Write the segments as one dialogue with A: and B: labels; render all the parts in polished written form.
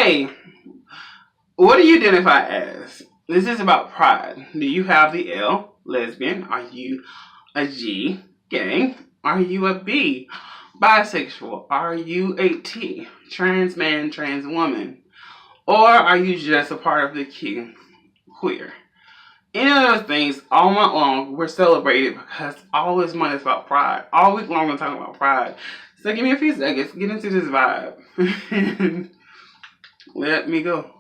A: Hey, what do you identify as? This is about pride. Do you have the L, lesbian? Are you a G, gay? Are you a B, bisexual? Are you a T, trans man, trans woman? Or are you just a part of the Q, queer? Any of those things, all month long, we're celebrated because all this month is about pride. All week long, we're talking about pride. So give me a few seconds, get into this vibe. Let me go.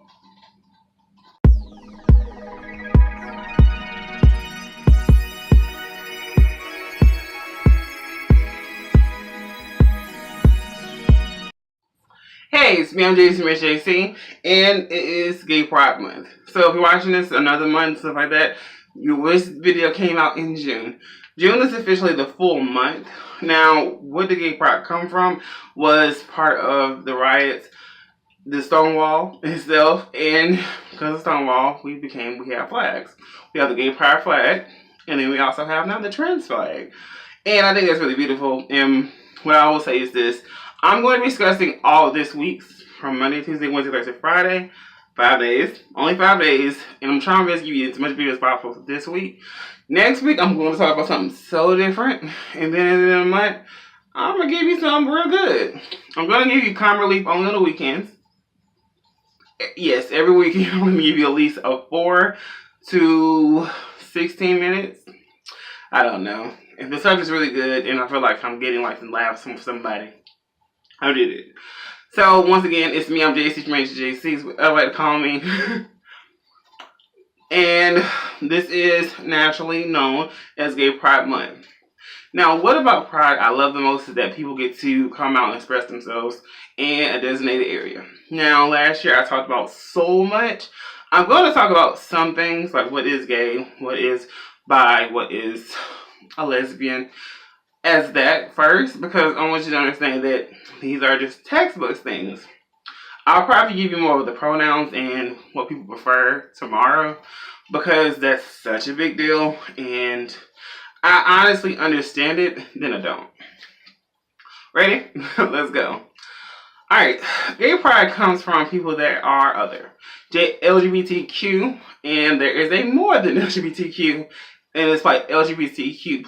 A: Hey, it's me, I'm JC, and it is Gay Pride Month. So if you're watching this another month, stuff like that, this video came out in June. June is officially the full month. Now, where did Gay Pride come from was part of the riots, the Stonewall itself, and because of Stonewall, we have flags. We have the Gay Pride flag, and then we also have now the trans flag. And I think that's really beautiful, and what I will say is this. I'm going to be discussing all this week's from Monday, Tuesday, Wednesday, Thursday, Friday. 5 days. Only 5 days. And I'm trying to give you as much video as possible this week. Next week, I'm going to talk about something so different. And then in a month, I'm going to give you something real good. I'm going to give you comic relief only on the weekends. Yes, every weekend I'm going to give you at least a 4 to 16 minutes. I don't know. If the subject's really good and I feel like I'm getting like some laughs from somebody, I did it. So once again, it's me. I'm JC from JC, whatever you like to call me. And this is naturally known as Gay Pride Month. Now, what about Pride I love the most is that people get to come out and express themselves in a designated area. Now, last year I talked about so much. I'm going to talk about some things like what is gay, what is bi, what is a lesbian, as that first, because I want you to understand that these are just textbook things. I'll probably give you more of the pronouns and what people prefer tomorrow, because that's such a big deal, and I honestly understand it, then I don't. Ready? Let's go. Alright, gay pride comes from people that are other. LGBTQ, and there is a more than LGBTQ. And it's like LGBTQ+.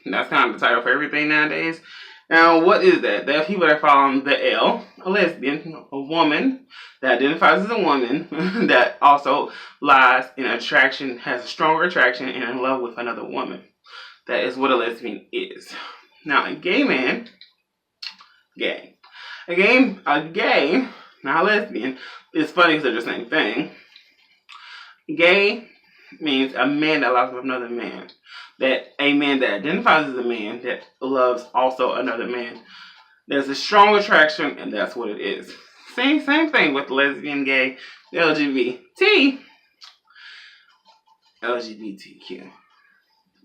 A: That's kind of the title for everything nowadays. Now, what is that? There are people that follow the L, a lesbian, a woman that identifies as a woman, that also lies in attraction, has a stronger attraction, and in love with another woman. That is what a lesbian is. Now, a gay man, gay. A gay, not a lesbian, it's funny because they're the same thing. Gay means a man that loves another man. That a man that identifies as a man that loves also another man. There's a strong attraction, and that's what it is. Same thing with lesbian, gay, LGBTQ.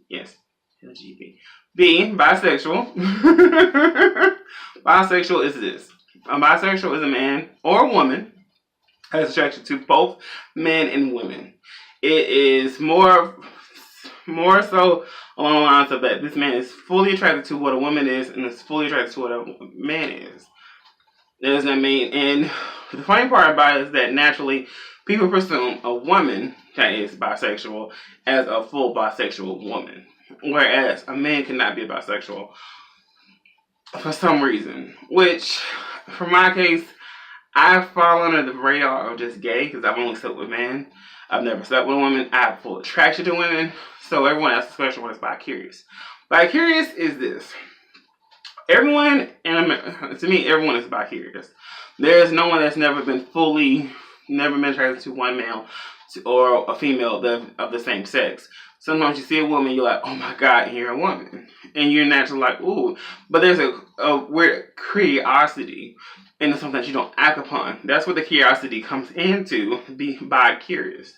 A: Yes, LGBT. B, bisexual. Bisexual is this. A bisexual is a man or a woman that is attracted to both men and women. It is more so along the lines of that this man is fully attracted to what a woman is and is fully attracted to what a man is. That does not mean, and the funny part about it is that naturally people presume a woman that is bisexual as a full bisexual woman. Whereas a man cannot be bisexual for some reason. Which, for my case, I fall under the radar of just gay because I've only slept with men. I've never slept with a woman. I have full attraction to women. So everyone asks the question, what is bi-curious? Bi-curious is this. Everyone, and to me, everyone is bi-curious. There's no one that's never been attracted to one male or a female of the same sex. Sometimes you see a woman, you're like, oh my God, and you're a woman. And you're naturally like, ooh. But there's a weird curiosity. And it's something that you don't act upon. That's what the curiosity comes into, be bi-curious.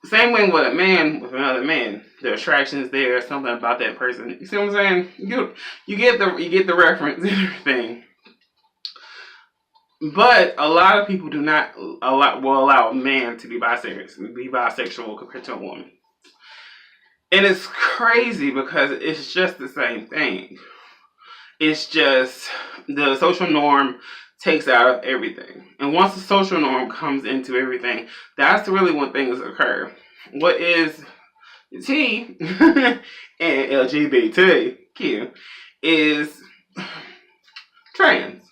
A: Same way with a man with another man. The attraction is there, something about that person. You see what I'm saying? You get the reference and everything. But a lot of people will allow a man to be bisexual compared to a woman. And it's crazy because it's just the same thing. It's just the social norm takes out of everything. And once the social norm comes into everything, that's really when things occur. What is T and LGBTQ is trans.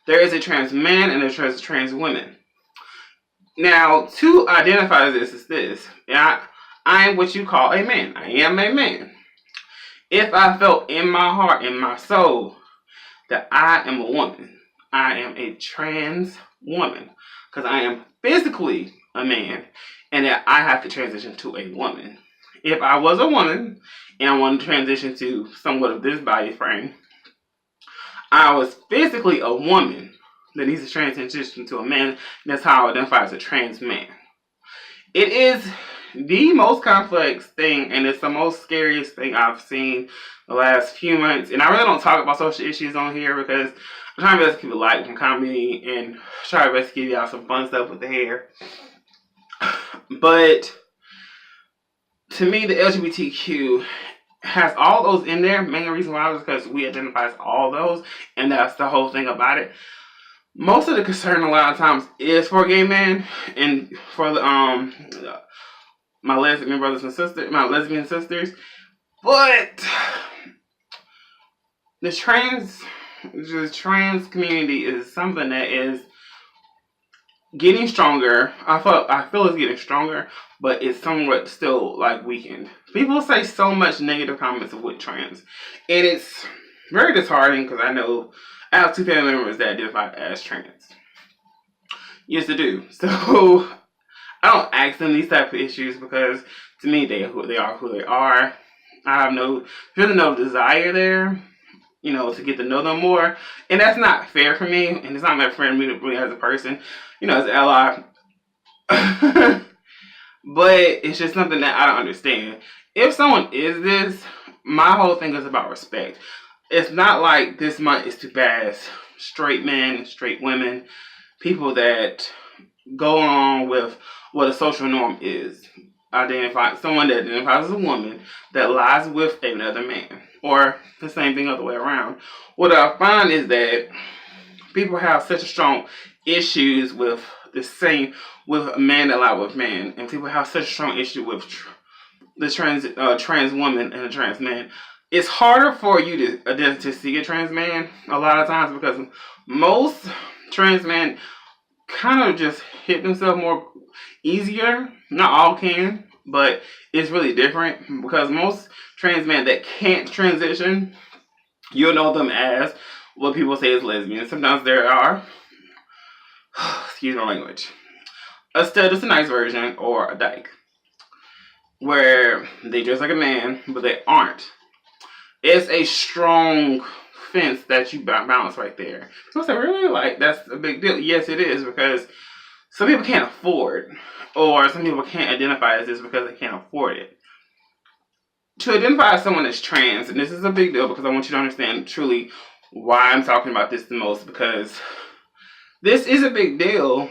A: There is a trans man and a trans woman. Now, to identify this is this. I am what you call a man. I am a man. If I felt in my heart, in my soul, that I am a woman, I am a trans woman. Because I am physically a man, and that I have to transition to a woman. If I was a woman, and I wanted to transition to somewhat of this body frame, I was physically a woman that needs to transition to a man, and that's how I identify as a trans man. It is the most complex thing, and it's the most scariest thing I've seen the last few months. And I really don't talk about social issues on here because I'm trying my best to keep it light from comedy and try my best to give y'all some fun stuff with the hair. But to me, the LGBTQ has all those in there. Main reason why is because we identify as all those, and that's the whole thing about it. Most of the concern a lot of times is for gay men and for the my lesbian brothers and sisters, my lesbian sisters, but the trans community is something that is getting stronger. I feel it's getting stronger, but it's somewhat still like weakened. People say so much negative comments with trans, and it's very disheartening because I know I have 2 family members that identify as trans. Yes, I do. So I don't ask them these type of issues because to me they are who they are. I have really no desire there, to get to know them more, and that's not fair for me, and it's not my friend me as a person, as an ally. But it's just something that I don't understand. If someone is this, my whole thing is about respect. It's not like this month is to bash straight men, straight women, people that go along with what a social norm is. Someone that identifies as a woman that lies with another man, or the same thing other way around. What I find is that people have such a strong issues with with a man that lies with man, and people have such a strong issue with the trans woman and a trans man. It's harder for you to see a trans man a lot of times because most trans men kind of just hit themselves more easier. Not all can, but it's really different because most trans men that can't transition, you'll know them as what people say is lesbian. Sometimes there are, excuse my language, a stud is a nice version, or a dyke, where they dress like a man, but they aren't. It's a strong fence that you bounce right there. So I say, really? Like, that's a big deal? Yes, it is, because some people can't afford, or some people can't identify as this because they can't afford it. To identify as someone that's trans, and this is a big deal because I want you to understand truly why I'm talking about this the most, because this is a big deal,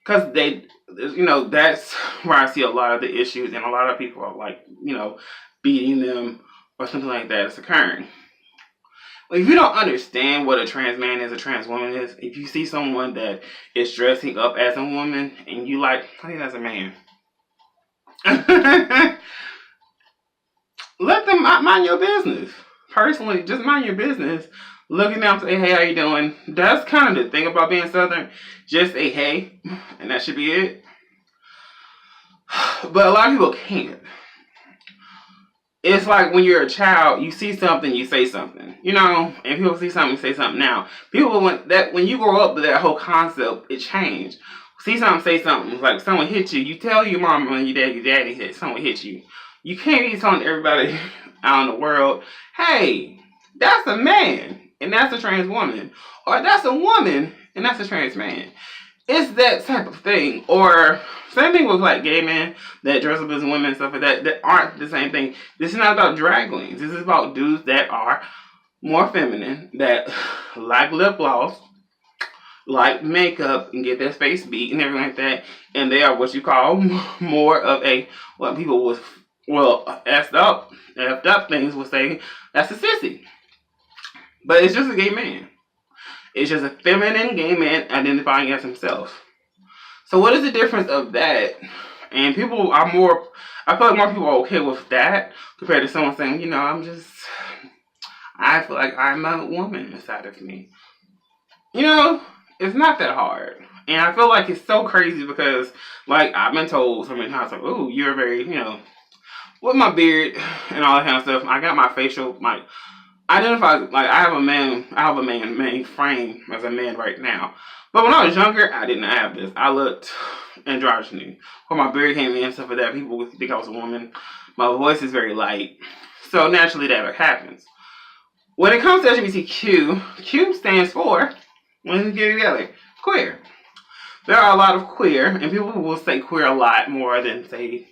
A: because that's where I see a lot of the issues, and a lot of people are like, beating them or something like that is occurring. Well, if you don't understand what a trans man is, a trans woman is, if you see someone that is dressing up as a woman and you like, I think that's a man. Let them mind your business. Personally, just mind your business. Looking down, say, hey, how you doing? That's kind of the thing about being Southern. Just a hey, and that should be it. But a lot of people can't. It's like when you're a child, you see something, you say something, and people see something, say something. Now, when you grow up, that whole concept, it changed. See something, say something. It's like someone hit you, you tell your mama and your daddy hit someone hit you. You can't be telling everybody out in the world, hey, that's a man and that's a trans woman, or that's a woman and that's a trans man. It's that type of thing. Or same thing with like gay men that dress up as women and stuff like that aren't the same thing. This is not about drag queens. This is about dudes that are more feminine, that like lip gloss, like makeup, and get their face beat and everything like that. And they are what you call more of what people would, effed up things would say, that's a sissy. But it's just a gay man. It's just a feminine gay man identifying as himself. So what is the difference of that? And people are more, I feel like more people are okay with that compared to someone saying, you know, I feel like I'm a woman inside of me. You know, it's not that hard. And I feel like it's so crazy because, like, I've been told so many times, like, oh, you're very, you know, with my beard and all that kind of stuff. I got my facial, my, identify, like, I have a man frame as a man right now. But when I was younger, I didn't have this. I looked androgynous. When my beard came in and stuff like that, people would think I was a woman. My voice is very light. So naturally that happens. When it comes to LGBTQ, Q stands for, let's get it together, queer. There are a lot of queer, and people will say queer a lot more than say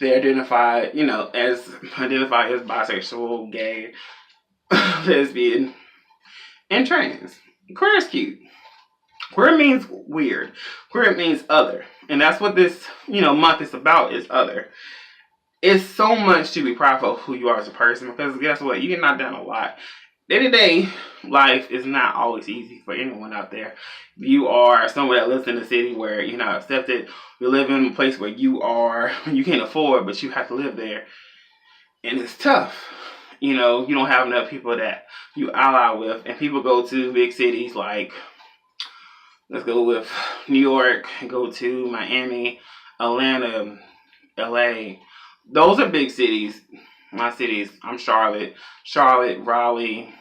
A: they identify, you know, as bisexual, gay, lesbian, and trans. Queer is cute. Queer means weird. Queer means other. And that's what this, you know, month is about, is other. It's so much to be proud of who you are as a person, because guess what? You get knocked down a lot. Day-to-day life is not always easy for anyone out there. You are someone that lives in a city where you're not accepted. You live in a place where you can't afford, but you have to live there. And it's tough. You know, you don't have enough people that you ally with. And people go to big cities like, let's go with New York, go to Miami, Atlanta, LA. Those are big cities. My cities, I'm Charlotte, Raleigh,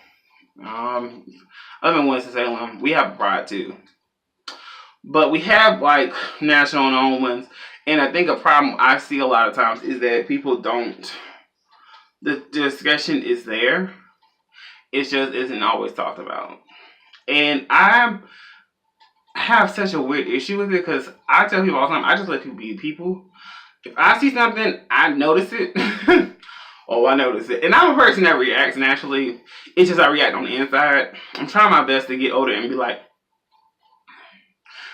A: other ones in Salem. We have Pride too. But we have like national known ones. And I think a problem I see a lot of times is that people don't, the discussion is there. It just isn't always talked about. And I have such a weird issue with it because I tell people all the time, I just let people be people. If I see something, I notice it. Oh, I notice it. And I'm a person that reacts naturally. It's just I react on the inside. I'm trying my best to get older and be like,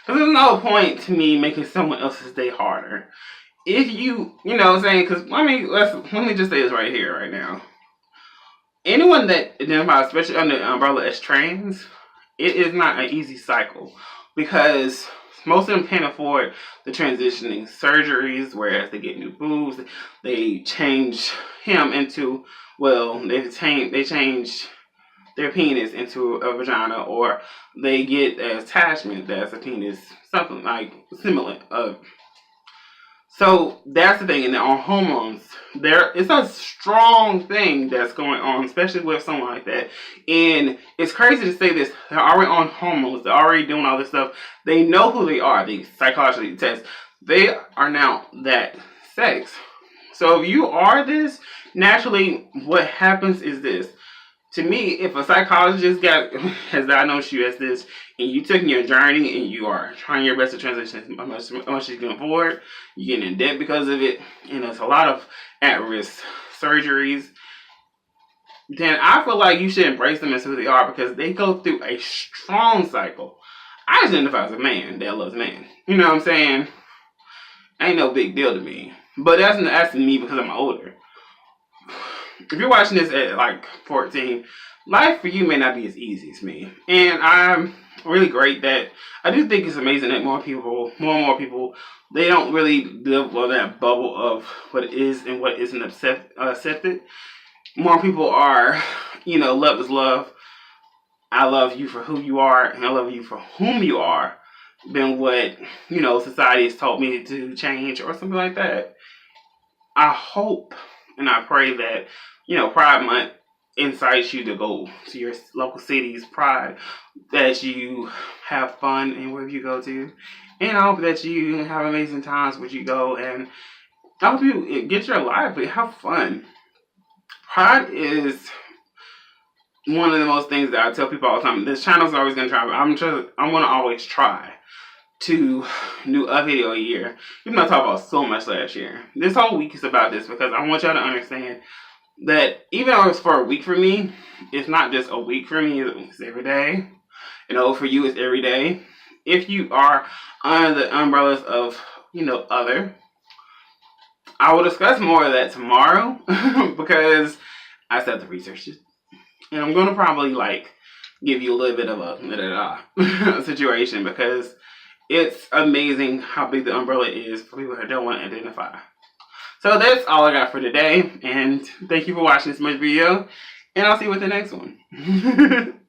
A: because there's no point to me making someone else's day harder. If you know what I'm saying? Because, I mean, let me just say this right here, right now. Anyone that identifies, especially under the umbrella as trans, it is not an easy cycle. Because most of them can't afford the transitioning surgeries, whereas they get new boobs. They change him into, well, they change their penis into a vagina, or they get an attachment that's a penis, something like similar. So that's the thing, and on hormones, it's a strong thing that's going on, especially with someone like that. And it's crazy to say this, they're already on hormones, they're already doing all this stuff. They know who they are, they psychologically test. They are now that sex. So if you are this, naturally what happens is this. To me, if a psychologist has diagnosed you as this, and you took your journey and you are trying your best to transition as much as you can afford, you're getting in debt because of it, and there's a lot of at-risk surgeries, then I feel like you should embrace them as who they are, because they go through a strong cycle. I identify as a man that loves men. You know what I'm saying? Ain't no big deal to me. But that's me because I'm older. If you're watching this at like 14, life for you may not be as easy as me. And I'm really great that I do think it's amazing that more and more people, they don't really live on that bubble of what is and what isn't accepted. More people are, you know, love is love. I love you for who you are, and I love you for whom you are, than what, you know, society has told me to change or something like that. I hope and I pray that, you know, Pride Month incites you to go to your local city's Pride, that you have fun in wherever you go to, and I hope that you have amazing times where you go, and I hope you get your life, but have fun. Pride is one of the most things that I tell people all the time. This channel's always going to try, but I'm going to always try to do a video a year. Even though I talked about so much last year. This whole week is about this, because I want y'all to understand that even though it's for a week for me, it's not just a week for me, it's every day. You know, for you it's every day. If you are under the umbrellas of, you know, other, I will discuss more of that tomorrow because I still have to research it. And I'm going to probably like give you a little bit of a situation, because it's amazing how big the umbrella is for people who don't want to identify. So that's all I got for today, and thank you for watching this much video, and I'll see you with the next one.